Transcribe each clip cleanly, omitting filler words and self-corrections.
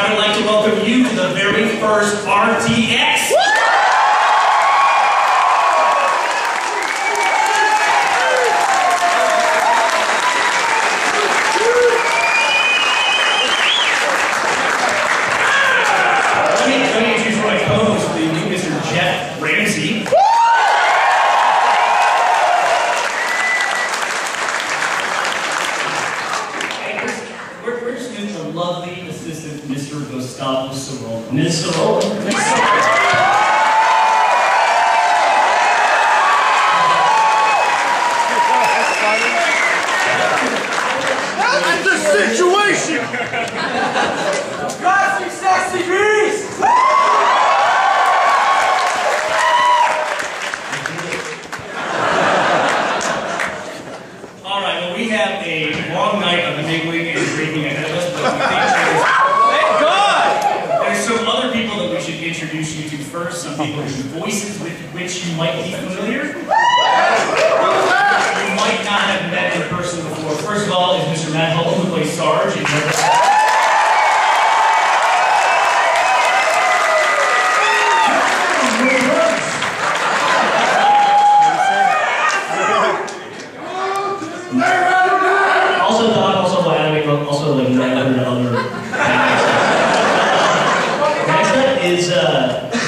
I would like to welcome you to the very first RTX. Let me introduce my co-host, Mr. Jeff Ramsey. Lovely assistant, Mr. Gustavo Sorolla. Ms. Sorolla. That's the situation! Got some sexy beast! Alright, well, we have a long night of the big wig and drinking ahead of us, but we think thank God! There's some other people that we should introduce you to first, some people whose voices with which you might be familiar. You might not have met in person before. First of all is Mr. Matt Hull, who plays Sarge in also like 900 other Next up is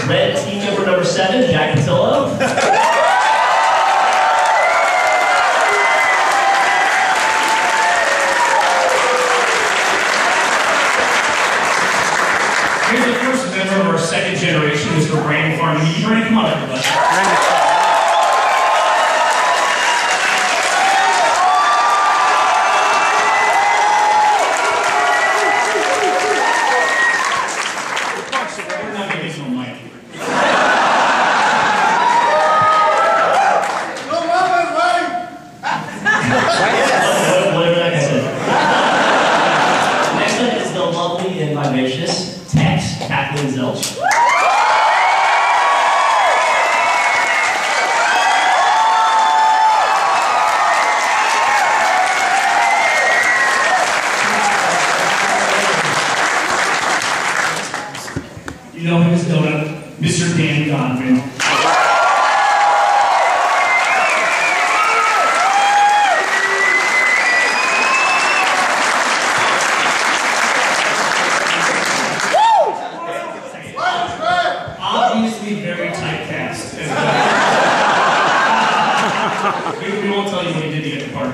Red Team member number 7, Jack Patillo. Here's the first member of our second generation, Mr. Brandon Farney. Brandon, come on everybody. You know him as Donut, Mr. Dan Godwin. Obviously very typecast. We won't tell you what he did to get the part.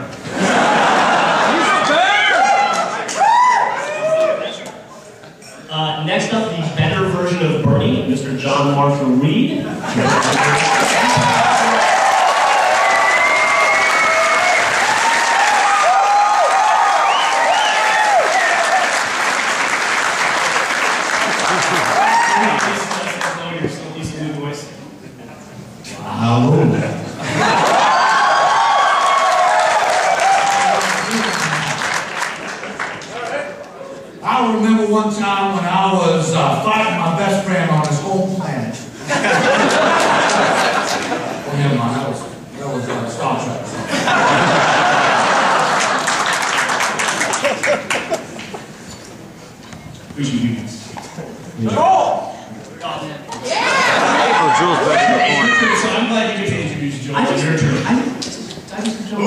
Next up, the better version of Burnie, Mr. John Marshall Reed. I remember one time when I was fighting my best friend on his home planet. Oh, never mind, that was Star Trek. Who should do this? Joel! Oh, Joel's back in the corner. So I'm glad you get to introduce Joel. It's your turn. Oh,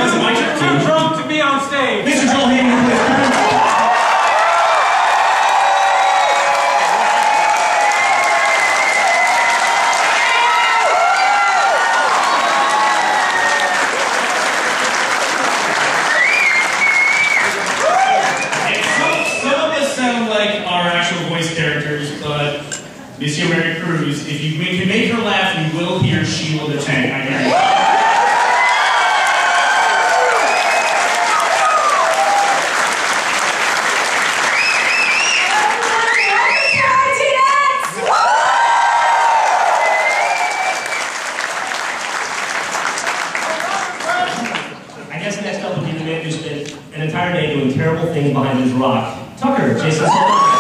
is it my turn? Too drunk to be on stage. Mr. Joel Hayden, please. Monsieur Mary Cruz, if you can make her laugh, you will hear Sheila the Tank. I guarantee you. I guess next up will be the man who spent an entire day doing terrible things behind his rock. Tucker, Jason Sullivan.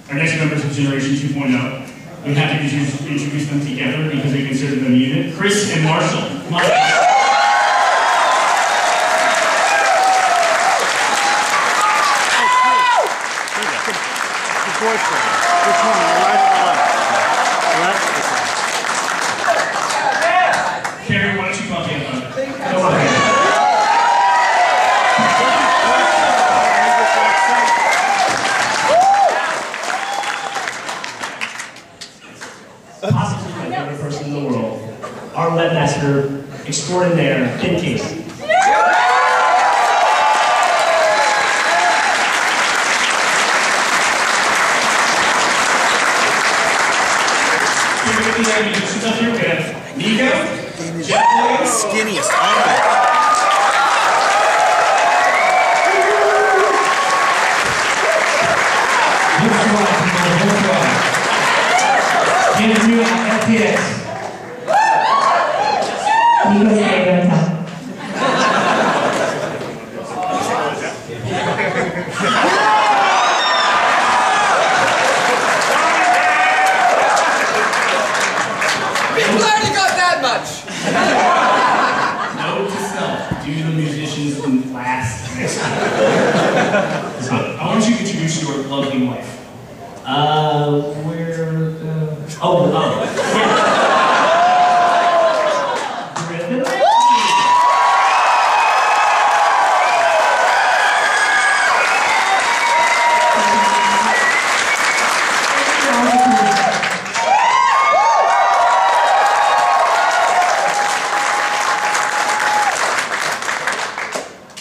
Our next member is Generation 2.0, We have to introduce them together because we consider them a unit. Chris and Marshall. Come on. Boyfriend. Which one? The right or the left? Left? Carrie, why don't you bump in on it? Come on. Possibly my favorite person in the world. Our webmaster extraordinaire, Pinky. Musicians up here, we have Nico, Skinniest. Andrew at RTX. Nico's favorite time. Note to self, do the musicians last next time. So, I want you to introduce your lovely wife.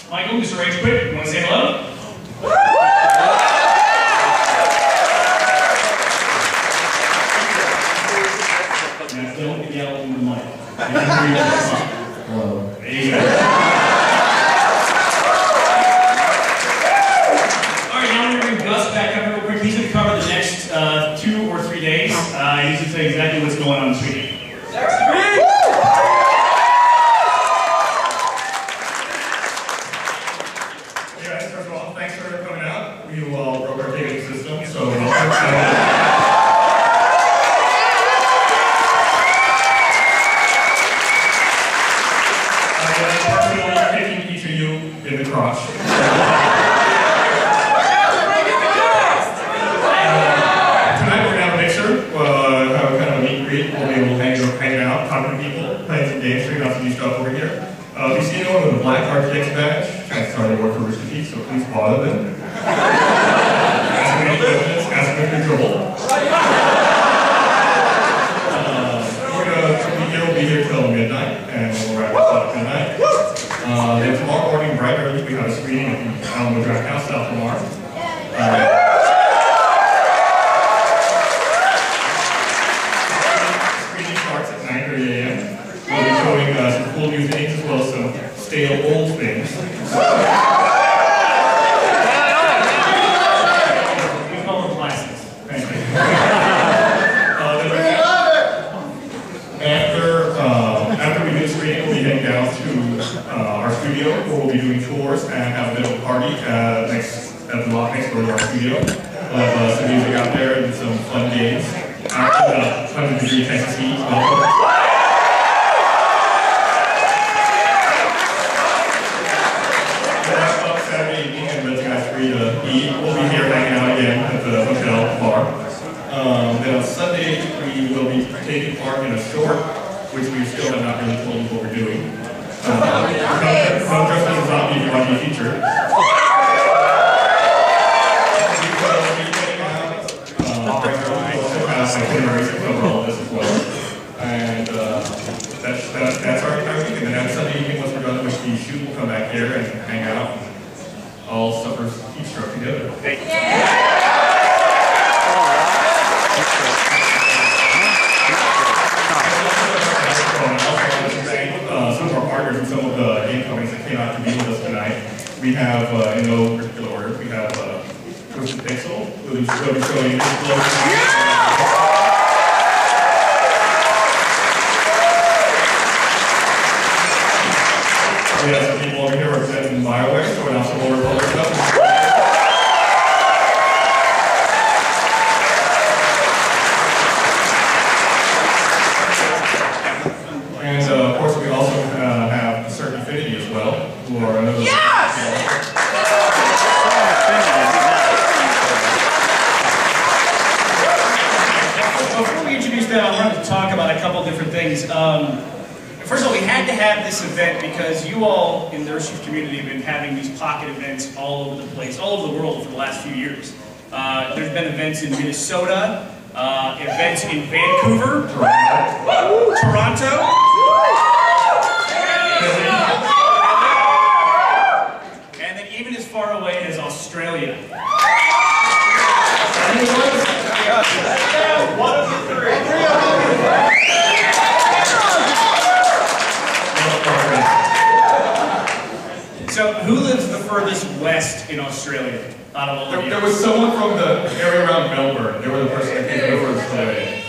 Michael, Mr. Rage Quick, you want to say hello? Now, don't yell in the mic. Hello. There you go. Alright, now we're going to bring Gus back up real quick. He's going to cover the next 2 or 3 days. He's going to tell you exactly what's going on in the street. First of all, thanks for coming out. We all broke our ticketing system, so personally kicking each of you in the crotch. Tonight we're gonna have a mixer, have kind of a meet and greet. We'll be able to hang out, talking to people, playing some games, figuring out some new stuff over here. If you see anyone with a black RTX badge, chances are they work for Rooster Teeth, so please bother them. Ask them any questions, ask them if they're trouble. We'll be here till midnight, and we'll wrap this up at midnight. Then tomorrow morning, bright early, we have a screening at the Alamo Draft House, South Lamar. Screening starts at 9:30 a.m. We'll be showing some cool new things as well as some stale old things. We call them classics. Thank you. After we do the screening, we'll be heading down to our studio where we'll be doing tours and have a bit of a party at the lot next door to our studio. We'll have some music out there and some fun games. After the 100-degree Texas heat, welcome. Saturday evening and let you guys free to eat. We'll be here hanging out again at the hotel bar. Then on Sunday, we will be taking part in a short, which we still have not really told you what we're doing. Come dress as a zombie if you want to be featured. We will be getting out. Itineraries to cover all this as well. And that's our entire week. And then on Sunday evening, once we're done with the shoot, we'll come back here and hang out. All suffer each stroke together. Thank you. Some of our partners and some of the game companies that came out to be with us tonight. We have, in no particular order, we have Rooster Teeth, who is going to be showing his glow. We have some people over here representing BioWare, so we're now some more Republic stuff. things. First of all, we had to have this event because you all in the Rooster Teeth community have been having these pocket events all over the place, all over the world for the last few years. There's been events in Minnesota, events in Vancouver, Toronto, and then even as far away as Australia. One of the three. So, who lives the furthest west in Australia out of all of you? There was someone from the area around Melbourne. They were the person that came over today.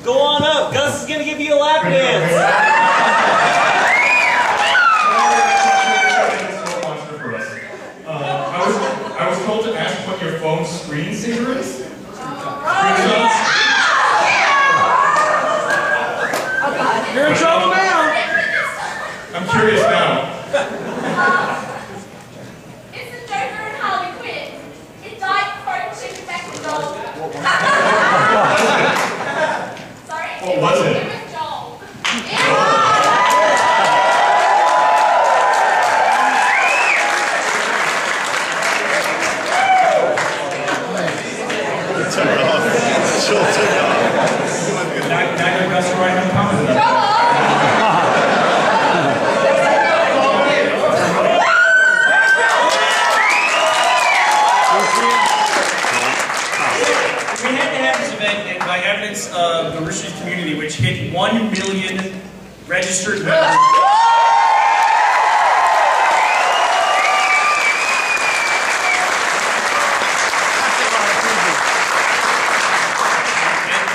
Go on up. Gus is going to give you a lap dance. I was told to ask what your phone screensaver is. You're in trouble now. I'm curious now. It's the Joker and Harley Quinn. It died before it was shipped back to Joel. Sorry? What was it? It was Joel. Neither Gus or I have commented on that. We had to have this event, and by evidence of the Rooster Teeth community, which hit 1 million registered members.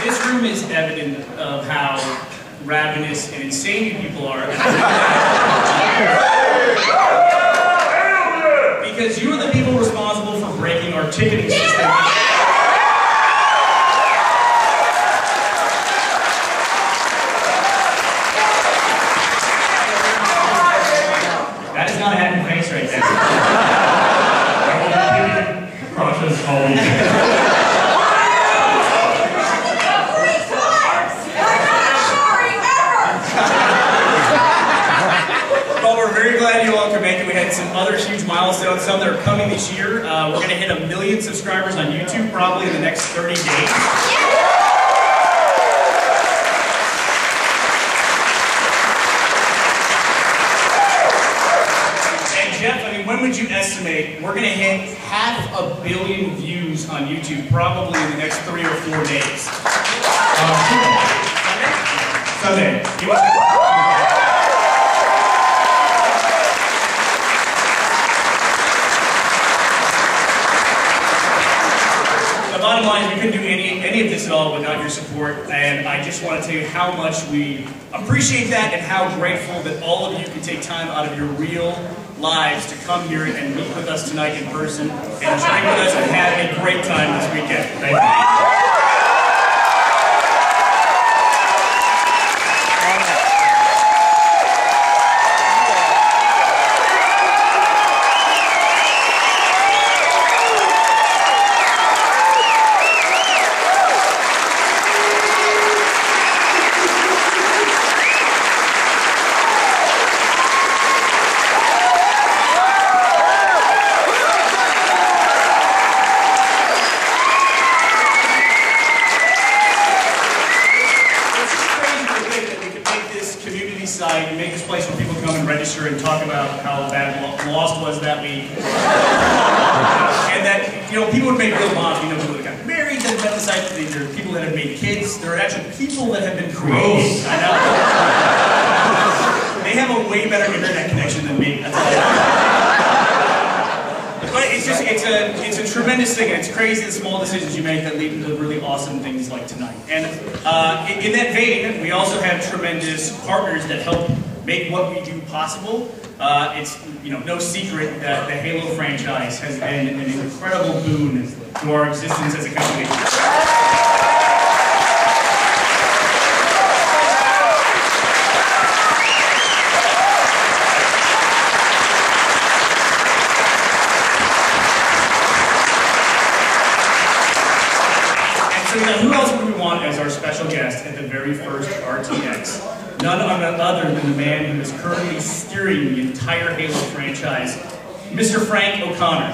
This room is evident of how ravenous and insane people are. Because you are the people responsible for breaking our ticketing system. That is not a happy face right there. Crushes all weekend. Very glad you all could make it. We had some other huge milestones, some that are coming this year. We're going to hit 1 million subscribers on YouTube probably in the next 30 days. And Jeff, I mean, when would you estimate we're going to hit 500 million views on YouTube probably in the next 3 or 4 days? Sunday. Bottom line is we couldn't do any of this at all without your support, and I just want to tell you how much we appreciate that and how grateful that all of you can take time out of your real lives to come here and meet with us tonight in person and drink with us and have a great time this weekend. Thank you. And make this place where people come and register and talk about how bad Lost was that week. And that, you know, people would make real moms, you know, people that got married, that have decided, there are people that have made kids, there are actually people that have been created. I know. They have a way better internet connection than me, that's all I know. But it's just, it's a tremendous thing, and it's crazy the small decisions you make that lead to really awesome things like tonight. And in that vein, we also have tremendous partners that help make what we do possible. It's no secret that the Halo franchise has been an incredible boon to our existence as a company. RTX. None other than the man who is currently steering the entire Halo franchise, Mr. Frank O'Connor.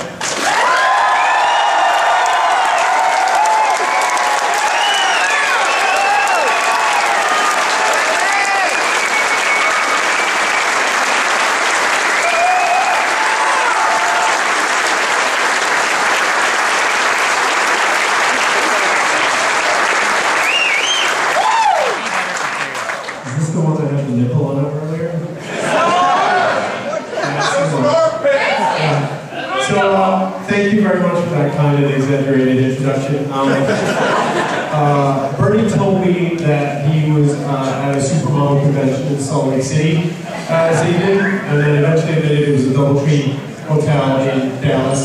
Thank you very much for that kind of exaggerated introduction. Burnie told me that he was at a supermodel convention in Salt Lake City this evening, and then eventually admitted it was a DoubleTree hotel in Dallas.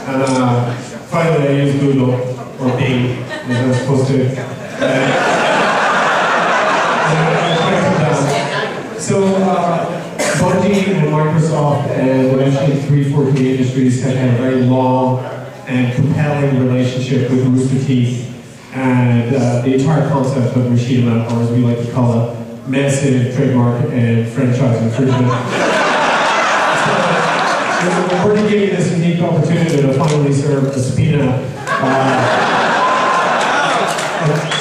And finally I used Google, or Bing, as I was supposed to. So, Bungie and Microsoft and eventually 343 Industries have had a very long and compelling relationship with Rooster Teeth, and the entire concept of machinima, or as we like to call it, massive trademark and franchise infringement. So, we're giving you this unique opportunity to finally serve a subpoena.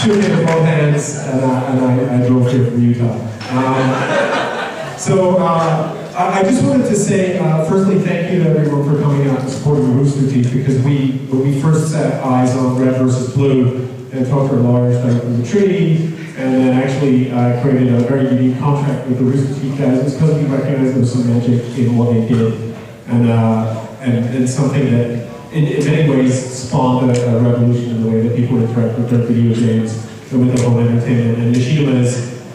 Two in both hands, and I drove here from Utah. I just wanted to say, firstly, thank you to everyone for coming out and supporting Rooster Teeth, because when we first set eyes on Red versus Blue and talked to our lawyers down from the tree, and then actually created a very unique contract with the Rooster Teeth guys, it's because we recognized there was some magic in what they did, and something that in many ways spawned a revolution in the way that people interact with their video games and with their home entertainment. And machinima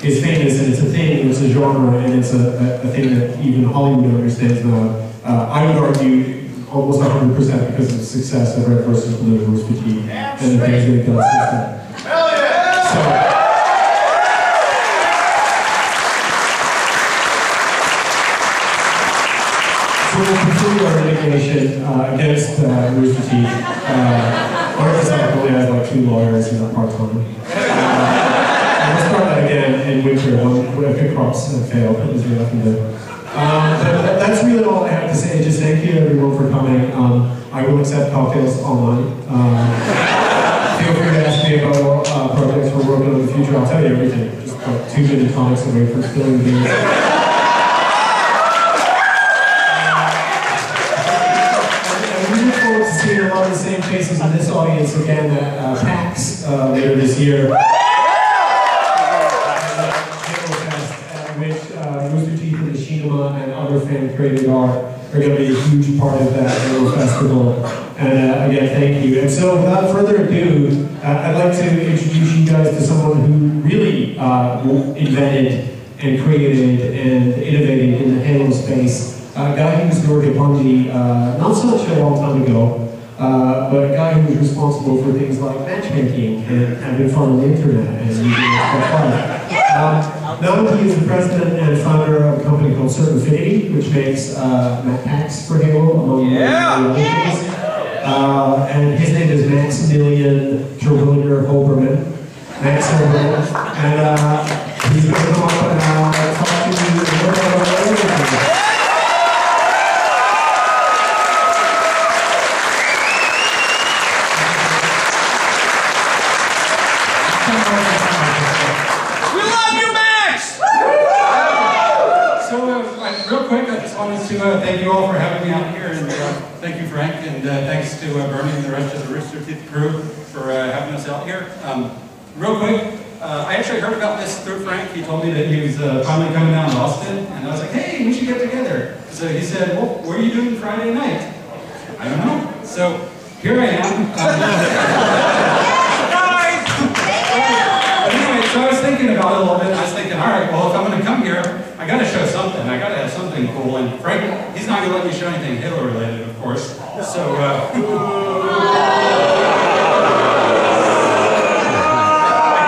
is famous, and it's a thing, it's a genre, and it's a thing that even Hollywood understands now. I would argue almost 100% because of the success of Red vs. Blue and Rooster Teeth and the things they've done since then. Hell yeah! So we'll continue our litigation against Rooster Teeth. Microsoft only has like 2 lawyers and a part-timer. We'll start that again in winter when the crops have failed, but there's nothing to do. But that's really all I have to say. Just thank you everyone for coming. I will accept cocktails online. Feel free to ask me about projects we're working on in the future. I'll tell you everything. Just like 2 gin and tonics away from spilling the beans. We look forward to seeing a lot of the same faces in this audience again at PAX later this year. Rooster Teeth and Machinima and other fan-created art are going to be a huge part of that little festival. And again, thank you. And so, without further ado, I'd like to introduce you guys to someone who really invented and created and innovated in the Halo space. A guy who used to work at Burnie not so much a long time ago, but a guy who was responsible for things like matchmaking and having fun on the internet and using it for fun. Now he is the president and founder of a company called Certain Affinity, which makes packs for Halo, among other things. And his name is Maximilian Terwilliger Hoberman. Max Hoberman. And he's going to come up and talk to you about everything. Thank you all for having me out here, and thank you, Frank, and thanks to Burnie and the rest of the Rooster Teeth crew for having us out here. Real quick, I actually heard about this through Frank. He told me that he was finally coming down to Austin, and I was like, hey, we should get together. So he said, well, what are you doing Friday night? I don't know. So here I am. Anyway, so I was thinking about it a little bit, and I was thinking, all right, well, if I'm going to come here, I got to show something. I got to have something cool. And Frank, he's not going to let me show anything Halo related, of course. So, I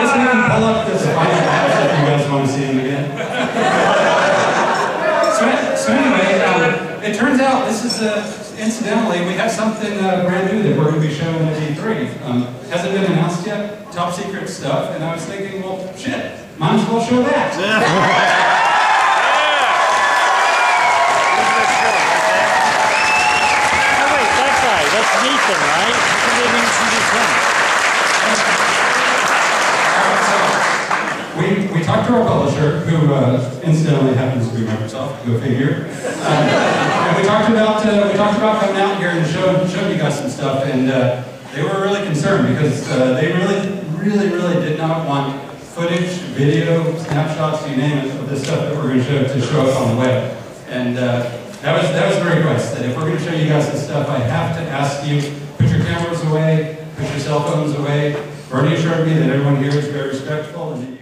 guess we can pull up this final boss if you guys want to see him again. So anyway, it turns out this is, incidentally, we have something brand new that we're going to be showing at E3. Hasn't been announced yet, top secret stuff. And I was thinking, well, shit. might as well show that. That's Nathan, right? You didn't introduce him. We talked to our publisher, who incidentally happens to be Microsoft, go figure. And we talked about coming out here and showing you guys some stuff, and they were really concerned because they really did not want footage, video, snapshots, you name it, of the stuff that we're going to show up on the web. And that was their request, that if we're going to show you guys this stuff, I have to ask you, put your cameras away, put your cell phones away. Burnie assured me that everyone here is very respectful, and that you